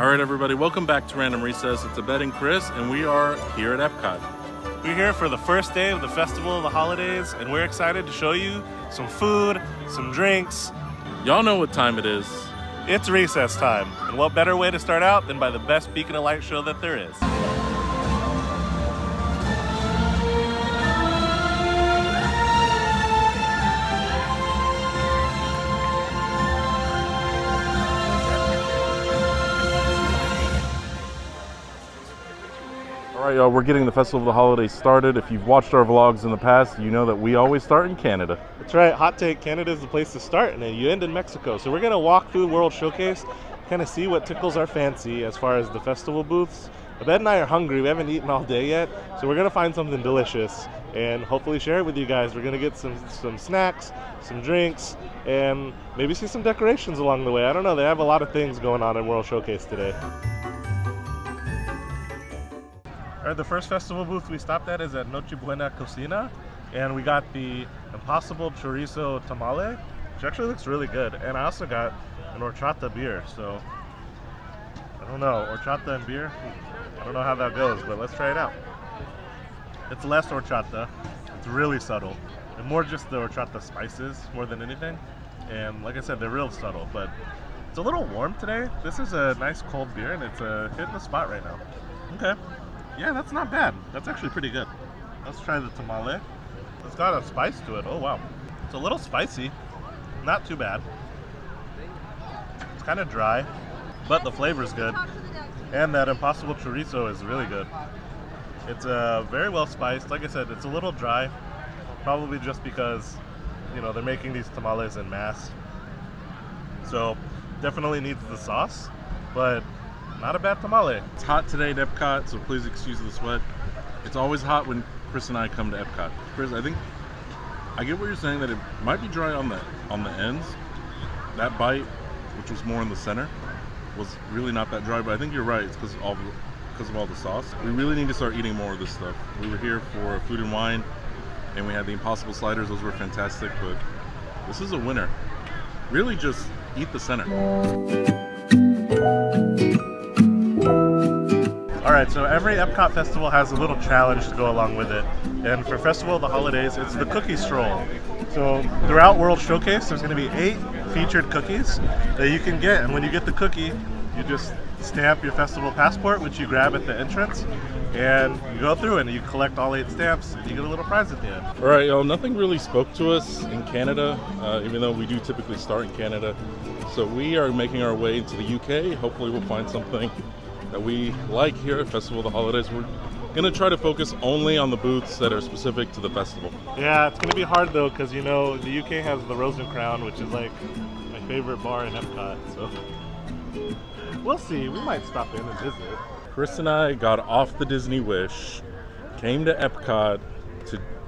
All right, everybody, welcome back to Random Recess. It's Abed and Chris, and we are here at EPCOT. We're here for the first day of the Festival of the Holidays, and we're excited to show you some food, some drinks. Y'all know what time it is. It's recess time, and what better way to start out than by the best beacon of light show that there is. All right, y'all, we're getting the Festival of the Holidays started. If you've watched our vlogs in the past, you know that we always start in Canada. That's right, hot take, Canada is the place to start, and then you end in Mexico. So we're gonna walk through World Showcase, kind of see what tickles our fancy as far as the festival booths. Abed and I are hungry, we haven't eaten all day yet, so we're gonna find something delicious and hopefully share it with you guys. We're gonna get some snacks, some drinks, and maybe see some decorations along the way. I don't know, they have a lot of things going on in World Showcase today. All right, the first festival booth we stopped at is at Noche Buena Cocina, and we got the Impossible Chorizo Tamale, which actually looks really good. And I also got an horchata beer, so I don't know, horchata and beer, I don't know how that goes, but let's try it out. It's less horchata, it's really subtle, and more just the horchata spices more than anything. And like I said, they're real subtle, but it's a little warm today. This is a nice cold beer, and it's hitting the spot right now. Okay. Yeah, that's not bad. That's actually pretty good. Let's try the tamale. It's got a spice to it. Oh, wow. It's a little spicy. Not too bad. It's kind of dry, but the flavor's good. And that Impossible Chorizo is really good. It's very well spiced. Like I said, it's a little dry. Probably just because, you know, they're making these tamales en masse. So, definitely needs the sauce, but not a bad tamale. It's hot today at EPCOT, so please excuse the sweat. It's always hot when Chris and I come to EPCOT. Chris, I get what you're saying, that it might be dry on the ends. That bite, which was more in the center, was really not that dry, but I think you're right. It's because of all the sauce. We really need to start eating more of this stuff. We were here for food and wine, and we had the Impossible sliders. Those were fantastic, but this is a winner. Really just eat the center. Alright, so every EPCOT festival has a little challenge to go along with it. And for Festival of the Holidays, it's the cookie stroll. So throughout World Showcase, there's going to be 8 featured cookies that you can get. And when you get the cookie, you just stamp your festival passport, which you grab at the entrance. And you go through and you collect all 8 stamps, and you get a little prize at the end. All right, y'all, nothing really spoke to us in Canada, even though we do typically start in Canada. So we are making our way into the UK. Hopefully we'll find something that we like here at Festival of the Holidays. We're gonna try to focus only on the booths that are specific to the festival. Yeah, it's gonna be hard though, because you know the UK has the Rose and Crown, which is like my favorite bar in EPCOT. So we'll see. We might stop in and visit. Chris and I got off the Disney Wish, came to EPCOT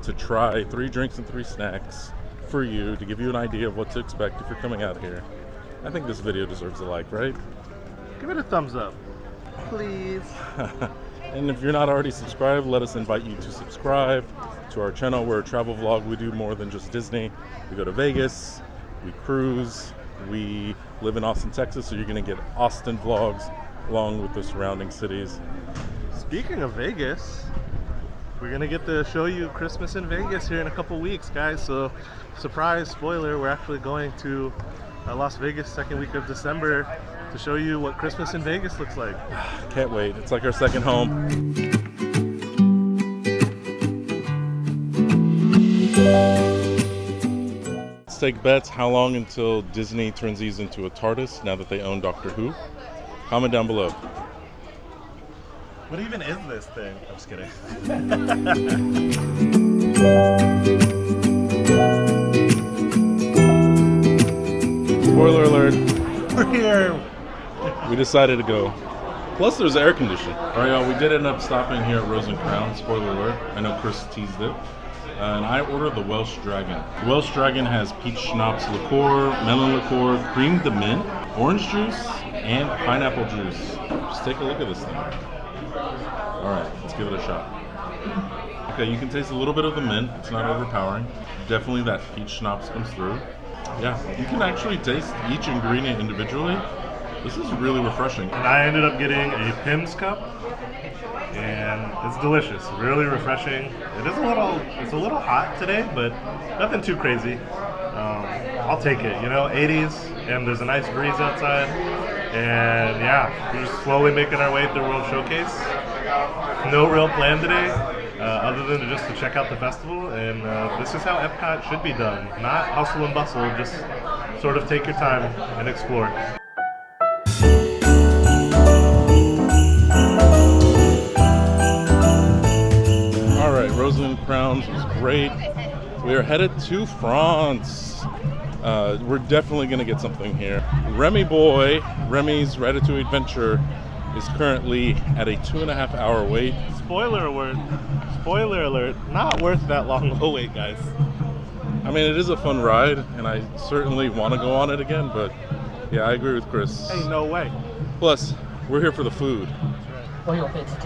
to try 3 drinks and 3 snacks for you, to give you an idea of what to expect if you're coming out here. I think this video deserves a like, right? Give it a thumbs up, please. And if you're not already subscribed, let us invite you to subscribe to our channel. We're a travel vlog. We do more than just Disney. We go to Vegas, we cruise, we live in Austin, Texas, so you're gonna get Austin vlogs along with the surrounding cities. Speaking of Vegas, we're gonna get to show you Christmas in Vegas here in a couple weeks, guys. So surprise, spoiler, we're actually going to Las Vegas second week of December to show you what Christmas in Vegas looks like. Can't wait. It's like our second home. Let's take bets. How long until Disney turns these into a TARDIS now that they own Doctor Who? Comment down below. What even is this thing? I'm just kidding. Spoiler alert. We're here. We decided to go. Plus there's air conditioning. Alright, y'all, we did end up stopping here at Rose and Crown. Spoiler alert. I know Chris teased it. And I ordered the Welsh Dragon. The Welsh Dragon has peach schnapps liqueur, melon liqueur, cream de mint, orange juice, and pineapple juice. Just take a look at this thing. Alright, let's give it a shot. Okay, you can taste a little bit of the mint. It's not overpowering. Definitely that peach schnapps comes through. Yeah, you can actually taste each ingredient individually, This is really refreshing. And I ended up getting a Pim's cup, and it's delicious, really refreshing. It's a little hot today, but nothing too crazy. I'll take it, you know, 80s, and there's a nice breeze outside, and yeah, we're just slowly making our way through World Showcase. No real plan today, other than just to check out the festival, and this is how EPCOT should be done. Not hustle and bustle, just sort of take your time and explore. All right, Rosalind Crowns was great. We are headed to France. We're definitely going to get something here. Remy Boy, Remy's Ratatouille Adventure, is currently at a 2.5 hour wait. Spoiler alert, not worth that long of a wait, guys. I mean, it is a fun ride, and I certainly want to go on it again, but yeah, I agree with Chris. Hey, no way. Plus, we're here for the food. For your bit of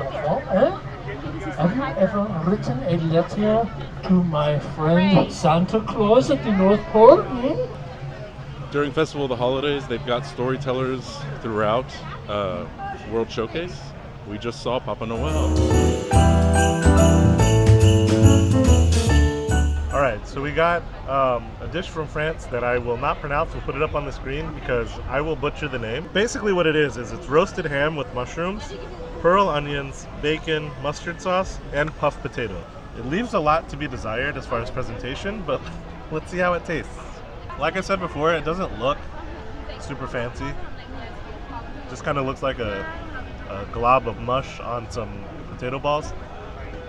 have you ever written a letter to my friend Santa Claus at the North Pole? During Festival of the Holidays, they've got storytellers throughout World Showcase. We just saw Papa Noel. All right, so we got a dish from France that I will not pronounce. We'll put it up on the screen because I will butcher the name. Basically what it is it's roasted ham with mushrooms, pearl onions, bacon, mustard sauce, and puffed potato. It leaves a lot to be desired as far as presentation, but let's see how it tastes. Like I said before, it doesn't look super fancy. It just kind of looks like a glob of mush on some potato balls.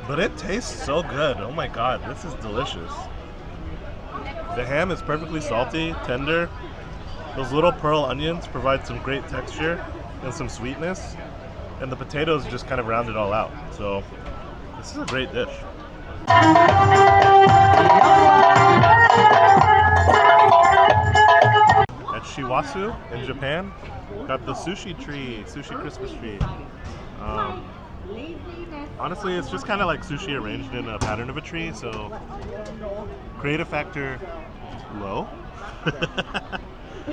But it tastes so good. Oh my god, this is delicious. The ham is perfectly salty, tender. Those little pearl onions provide some great texture and some sweetness. And the potatoes just kind of round it all out. So this is a great dish. At Shiwasu in Japan, got the sushi Christmas tree. Honestly, it's just kind of like sushi arranged in a pattern of a tree, so creative factor low.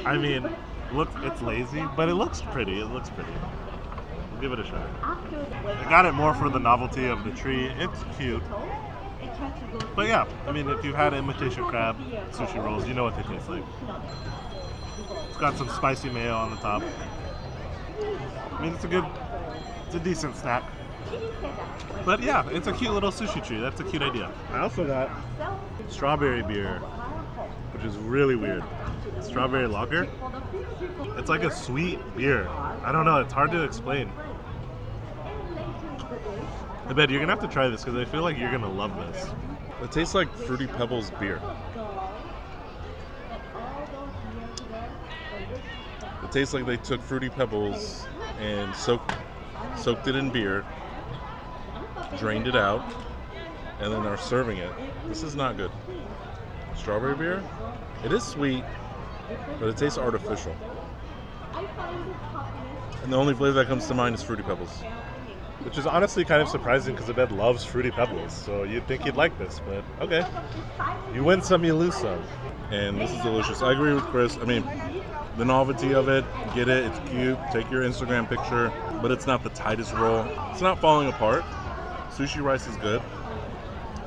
I mean, look, it's lazy, but it looks pretty. We'll give it a shot. I got it more for the novelty of the tree. It's cute. But yeah, I mean, if you've had imitation crab sushi rolls, you know what they taste like. It's got some spicy mayo on the top. I mean, it's a decent snack. But yeah, it's a cute little sushi tree. That's a cute idea. I also got strawberry beer, which is really weird. Strawberry lager. It's like a sweet beer. I don't know, it's hard to explain. I bet you're gonna have to try this because I feel like you're gonna love this. It tastes like Fruity Pebbles beer. It tastes like they took Fruity Pebbles and soaked it in beer, drained it out, and then are serving it. This is not good. Strawberry beer? It is sweet, but it tastes artificial. And the only flavor that comes to mind is Fruity Pebbles. Which is honestly kind of surprising because Abed loves Fruity Pebbles, so you'd think he'd like this, but okay. You win some, you lose some. And this is delicious. I agree with Chris. I mean, the novelty of it, get it, it's cute, take your Instagram picture, but it's not the tightest roll. It's not falling apart. Sushi rice is good.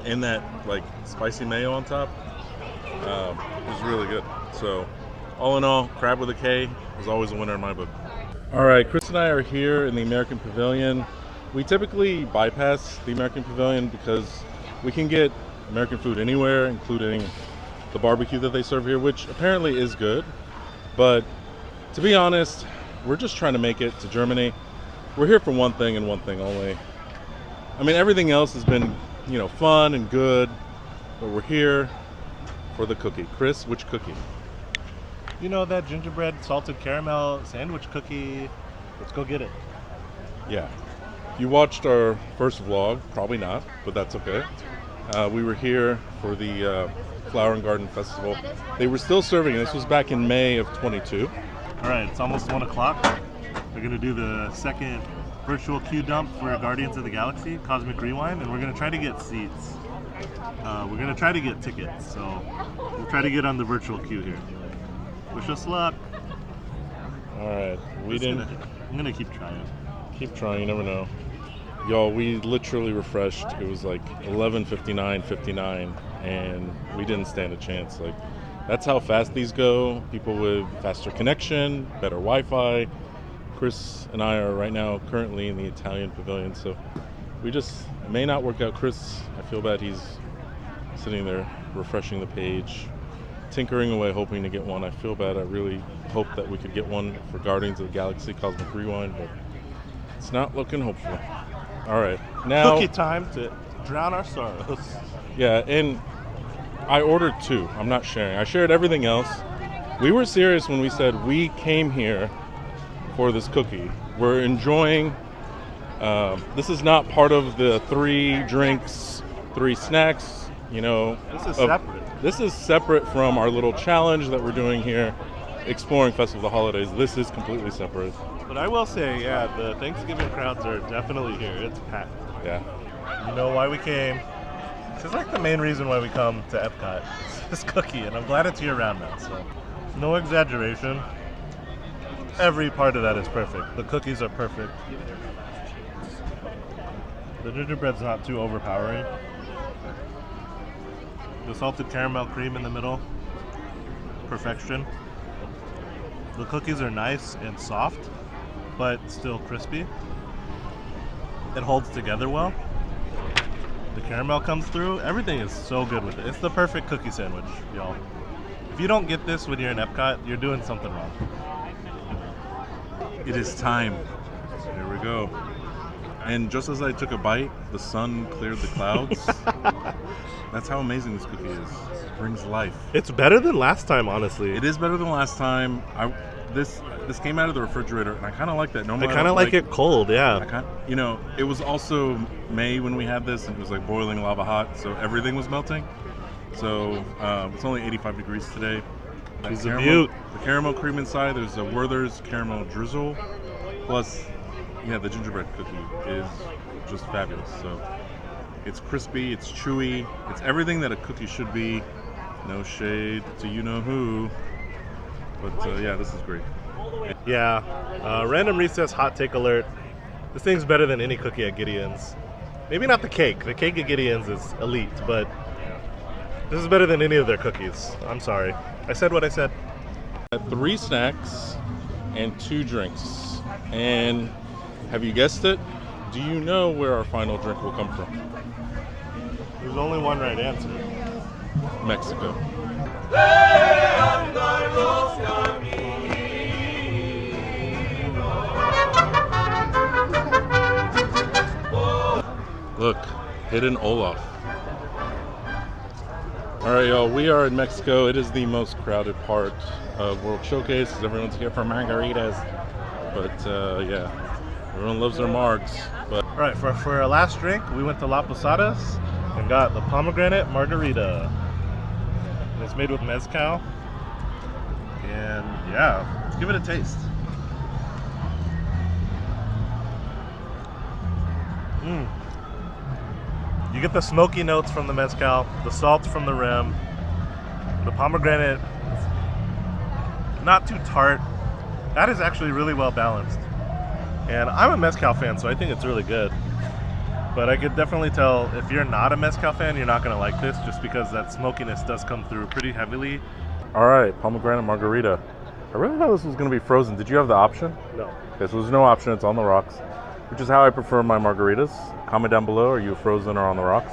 And that like spicy mayo on top is really good. So all in all, crab with a K is always a winner in my book. All right, Chris and I are here in the American Pavilion. We typically bypass the American Pavilion because we can get American food anywhere, including the barbecue that they serve here, which apparently is good. But to be honest, we're just trying to make it to Germany. We're here for one thing and one thing only. I mean, everything else has been, fun and good, but we're here for the cookie. Chris, which cookie? You know that gingerbread salted caramel sandwich cookie? Let's go get it. Yeah. You watched our first vlog, probably not, but that's okay. We were here for the Flower and Garden Festival. They were still serving, this was back in May of 22. All right, it's almost 1 o'clock. We're gonna do the second virtual queue dump for Guardians of the Galaxy, Cosmic Rewind, and we're gonna try to get seats. We're gonna try to get tickets, so we'll try to get on the virtual queue here. Wish us luck. All right, I'm gonna keep trying. keep trying. You never know. Y'all, we literally refreshed. It was like 11:59:59, and we didn't stand a chance. Like, that's how fast these go. People with faster connection, better Wi-Fi. Chris and I are right now currently in the Italian pavilion, so we just may not work out. Chris, I feel bad. He's sitting there refreshing the page, tinkering away, hoping to get one. I feel bad. I really hope that we could get one for Guardians of the Galaxy Cosmic Rewind, but it's not looking hopeful. All right, now Cookie time to drown our sorrows. yeah, and I ordered 2. I'm not sharing. I shared everything else. We were serious when we said we came here for this cookie. We're enjoying. This is not part of the 3 drinks, 3 snacks. You know, This is separate. This is separate from our little challenge that we're doing here, exploring Festival of the Holidays. This is completely separate. But I will say, yeah, the Thanksgiving crowds are definitely here. It's packed. Yeah. You know why we came? This is like the main reason why we come to Epcot. It's this cookie, and I'm glad it's year round now. So, no exaggeration. Every part of that is perfect. The cookies are perfect. The gingerbread's not too overpowering. The salted caramel cream in the middle, perfection. The cookies are nice and soft, but still crispy. It holds together well. The caramel comes through. Everything is so good with it. It's the perfect cookie sandwich, y'all. If you don't get this when you're in Epcot, you're doing something wrong. It is time. Here we go. And just as I took a bite, the sun cleared the clouds. That's how amazing this cookie is. It brings life. It's better than last time, honestly. It is better than last time. This came out of the refrigerator, and I kind of like that. I Normally, kind of like it cold, yeah. It was also May when we had this, and it was like boiling lava hot, so everything was melting. So it's only 85 degrees today. She's a beaut. The caramel cream inside. There's a Werther's caramel drizzle. Plus, yeah, the gingerbread cookie is just fabulous. So it's crispy, it's chewy, it's everything that a cookie should be. No shade to you know who, but yeah, this is great. Yeah. Random recess hot take alert. This thing's better than any cookie at Gideon's. Maybe not the cake. The cake at Gideon's is elite, but this is better than any of their cookies. I'm sorry. I said what I said. 3 snacks and 2 drinks. And have you guessed it? Do you know where our final drink will come from? There's only one right answer. Mexico. Look, hidden Olaf. All right, y'all, we are in Mexico. It is the most crowded part of World Showcase. Everyone's here for margaritas. But yeah, everyone loves their margs. But All right, for our last drink, we went to La Posadas and got the pomegranate margarita. It's made with mezcal. And yeah, let's give it a taste. You get the smoky notes from the mezcal, the salt from the rim, the pomegranate, not too tart. That is actually really well balanced. And I'm a mezcal fan, so I think it's really good. But I could definitely tell if you're not a mezcal fan, you're not going to like this, just because that smokiness does come through pretty heavily. all right, pomegranate margarita. I really thought this was going to be frozen. Did you have the option? No. Okay, so there's no option. It's on the rocks, which is how I prefer my margaritas. Comment down below, are you frozen or on the rocks?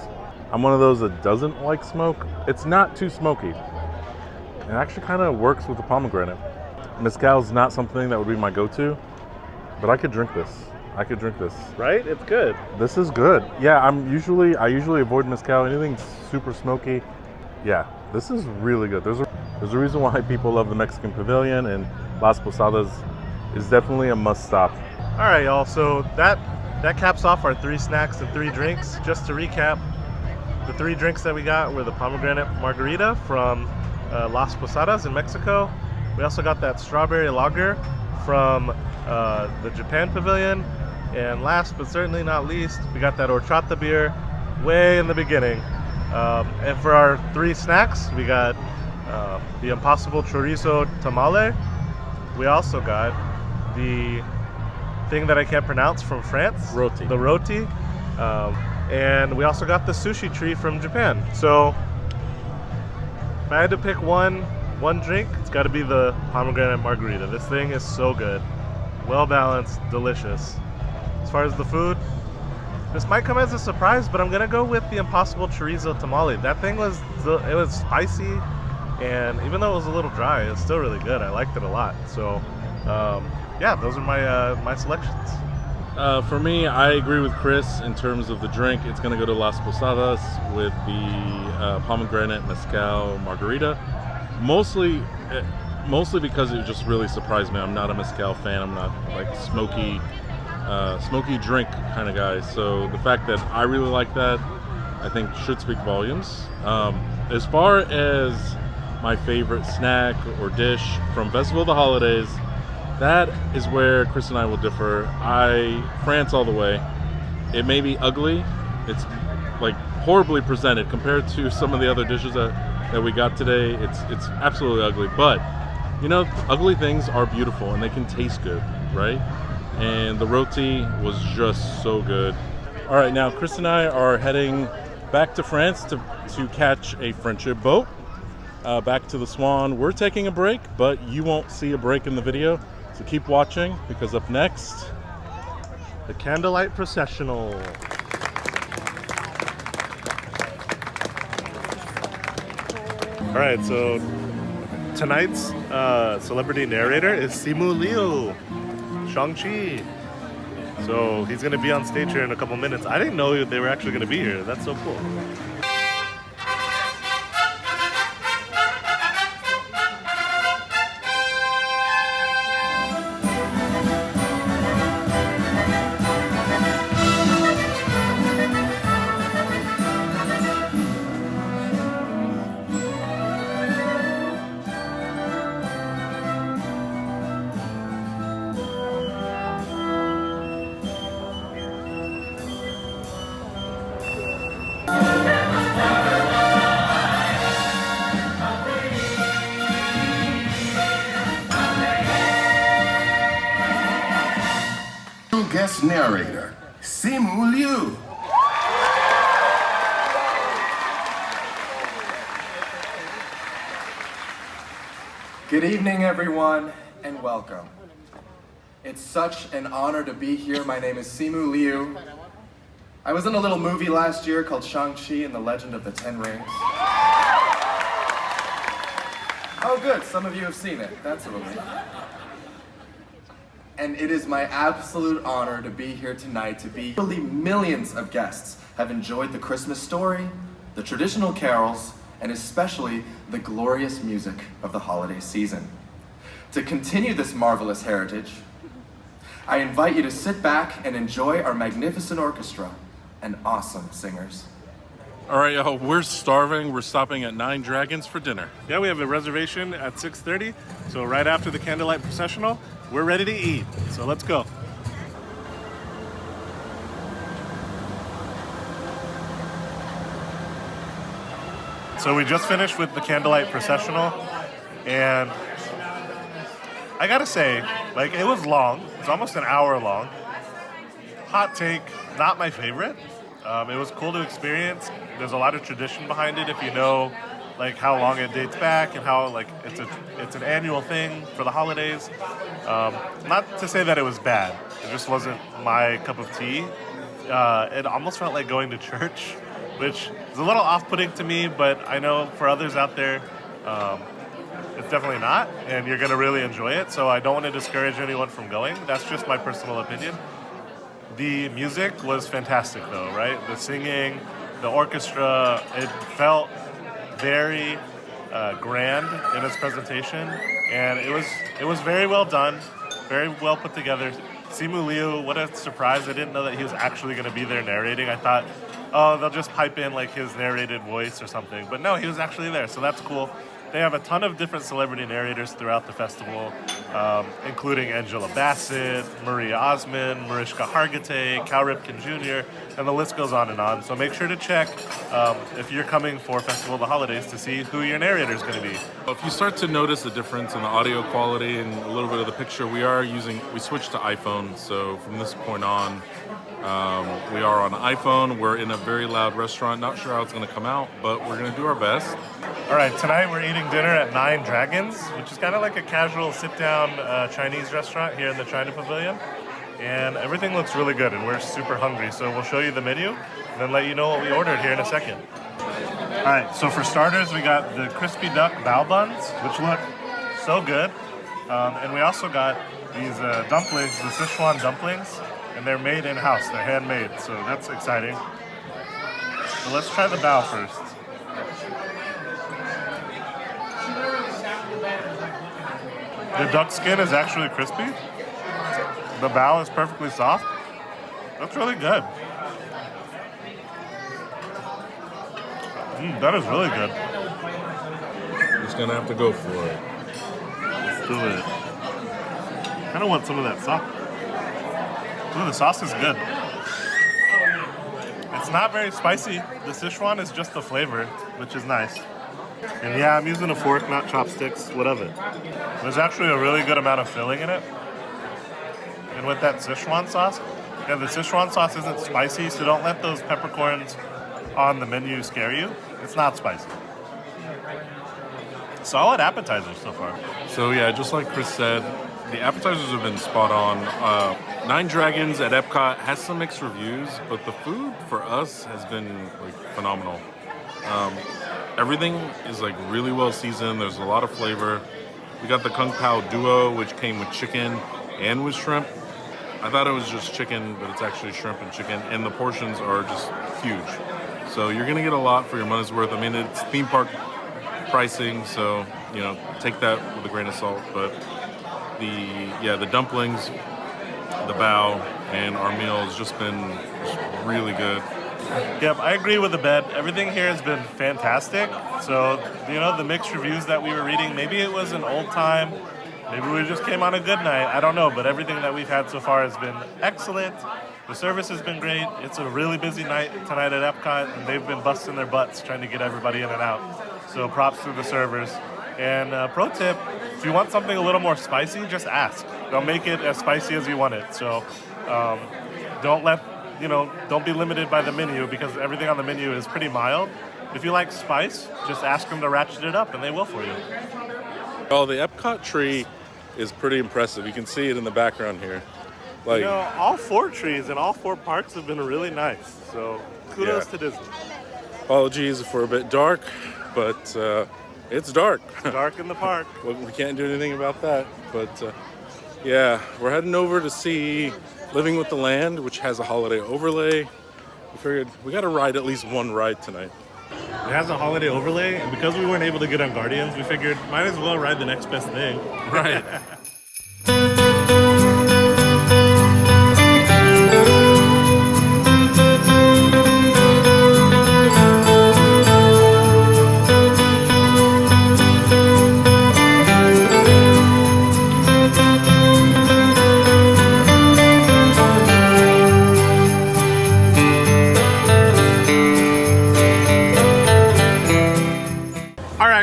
I'm one of those that doesn't like smoke. It's not too smoky. It actually kind of works with the pomegranate. Mezcal is not something that would be my go-to, but I could drink this. I could drink this. Right? It's good. This is good. Yeah, I usually avoid mezcal. Anything super smoky. Yeah, this is really good. There's a reason why people love the Mexican Pavilion, and Las Posadas is definitely a must-stop. All right, y'all. So that caps off our 3 snacks and 3 drinks. Just to recap, the 3 drinks that we got were the pomegranate margarita from Las Posadas in Mexico. We also got that strawberry lager from the Japan Pavilion. And last but certainly not least, we got that horchata beer way in the beginning. And for our 3 snacks, we got the Impossible Chorizo Tamale. We also got the thing that I can't pronounce from France. Roti. The roti. And we also got the sushi tree from Japan. So if I had to pick one drink, it's got to be the pomegranate margarita. This thing is so good. Well balanced, delicious. As far as the food, this might come as a surprise, but I'm gonna go with the Impossible Chorizo Tamale. That thing was spicy, and even though it was a little dry, it's still really good. I liked it a lot. So yeah, those are my selections. For me, I agree with Chris in terms of the drink. It's going to go to Las Posadas with the pomegranate mezcal margarita. Mostly because it just really surprised me. I'm not a mezcal fan. I'm not like smoky drink kind of guy. So the fact that I really like that, I think should speak volumes. As far as my favorite snack or dish from Festival of the Holidays, that is where Chris and I will differ. France all the way. It may be ugly. It's like horribly presented compared to some of the other dishes that we got today. It's absolutely ugly. But, you know, ugly things are beautiful and they can taste good, right? And the roti was just so good. All right, now Chris and I are heading back to France to catch a friendship boat. Back to the Swan. We're taking a break, but you won't see a break in the video. So keep watching, because up next, The Candlelight Processional. All right, so tonight's celebrity narrator is Simu Liu, Shang-Chi. So he's gonna be on stage here in a couple minutes. I didn't know they were actually gonna be here. That's so cool. Guest narrator, Simu Liu. Good evening, everyone, and welcome. It's such an honor to be here. My name is Simu Liu. I was in a little movie last year called Shang-Chi and the Legend of the Ten Rings. Oh, good. Some of you have seen it. That's a relief. And it is my absolute honor to be here tonight literally millions of guests have enjoyed the Christmas story, the traditional carols, and especially the glorious music of the holiday season. To continue this marvelous heritage, I invite you to sit back and enjoy our magnificent orchestra and awesome singers. all right, y'all, we're starving. We're stopping at 9 Dragons for dinner. Yeah, we have a reservation at 6:30. So right after the Candlelight Processional, we're ready to eat. So let's go. So we just finished with the Candlelight Processional, and I gotta say, like, it was long. It's almost an hour long. Hot take, not my favorite. It was cool to experience. There's a lot of tradition behind it if you know like how long it dates back and how like it's an annual thing for the holidays. Not to say that it was bad. It just wasn't my cup of tea. It almost felt like going to church, which is a little off-putting to me, but I know for others out there, it's definitely not, and you're gonna really enjoy it. So I don't want to discourage anyone from going. That's just my personal opinion. The music was fantastic though, right? The singing, the orchestra, it felt very grand in its presentation, and it was very well done, very well put together. Simu Liu, what a surprise. I didn't know that he was actually going to be there narrating. I thought, oh, they'll just pipe in like his narrated voice or something, but no, he was actually there, so that's cool. They have a ton of different celebrity narrators throughout the festival. including Angela Bassett, Maria Osmond, Mariska Hargitay, Cal Ripken Jr., and the list goes on and on. So make sure to check if you're coming for Festival of the Holidays to see who your narrator is going to be. If you start to notice a difference in the audio quality and a little bit of the picture, we switched to iPhone. So from this point on, we are on iPhone. We're in a very loud restaurant. Not sure how it's going to come out, but we're going to do our best. All right, tonight we're eating dinner at Nine Dragons, which is kind of like a casual sit-down Chinese restaurant here in the China Pavilion. And everything looks really good, and we're super hungry. So we'll show you the menu and then let you know what we ordered here in a second. All right, so for starters, we got the crispy duck bao buns, which look so good. And we also got these dumplings, the Sichuan dumplings, and they're made in-house. They're handmade, so that's exciting. So let's try the bao first. The duck skin is actually crispy. The bao is perfectly soft. That's really good. That is really good. Just gonna have to go for it. Let's do it. Kind of want some of that sauce. Ooh, the sauce is good. It's not very spicy. The Sichuan is just the flavor, which is nice. And yeah, I'm using a fork, not chopsticks. What of it? There's actually a really good amount of filling in it. And with that Sichuan sauce, yeah, the Sichuan sauce isn't spicy, so don't let those peppercorns on the menu scare you. It's not spicy. Solid appetizers so far. So yeah, just like Chris said, the appetizers have been spot on. Nine Dragons at EPCOT has some mixed reviews, but the food for us has been like phenomenal. Everything is like really well seasoned. There's a lot of flavor. We got the Kung Pao Duo, which came with chicken and with shrimp. I thought it was just chicken, but it's actually shrimp and chicken, and the portions are just huge. So you're gonna get a lot for your money's worth. I mean, it's theme park pricing, so you know, take that with a grain of salt. But the dumplings, the bao, and our meal has just been really good. Yep, I agree with the bed. Everything here has been fantastic. So, you know, the mixed reviews that we were reading, maybe it was an old time, maybe we just came on a good night, I don't know, but everything that we've had so far has been excellent. The service has been great. It's a really busy night tonight at EPCOT, and they've been busting their butts trying to get everybody in and out. So props to the servers. And pro tip, if you want something a little more spicy, just ask. They'll make it as spicy as you want it. So don't be limited by the menu, because everything on the menu is pretty mild. If you like spice, just ask them to ratchet it up and they will for you. Oh, the EPCOT tree is pretty impressive. You can see it in the background here. Like, You know, all 4 trees and all 4 parks have been really nice. So kudos to Disney. apologies for a bit dark, but it's dark. It's dark in the park. We can't do anything about that. But yeah, we're heading over to see Living with the Land, which has a holiday overlay. We figured we got to ride at least one ride tonight. It has a holiday overlay, and because we weren't able to get on Guardians, we figured might as well ride the next best thing. Right.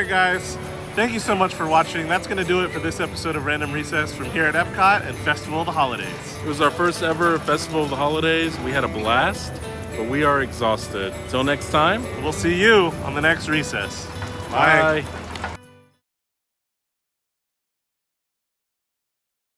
Guys, thank you so much for watching. That's going to do it for this episode of Random Recess from here at EPCOT and Festival of the Holidays. It was our first ever Festival of the Holidays. We had a blast, but we are exhausted. Till next time, We'll see you on the next recess. bye.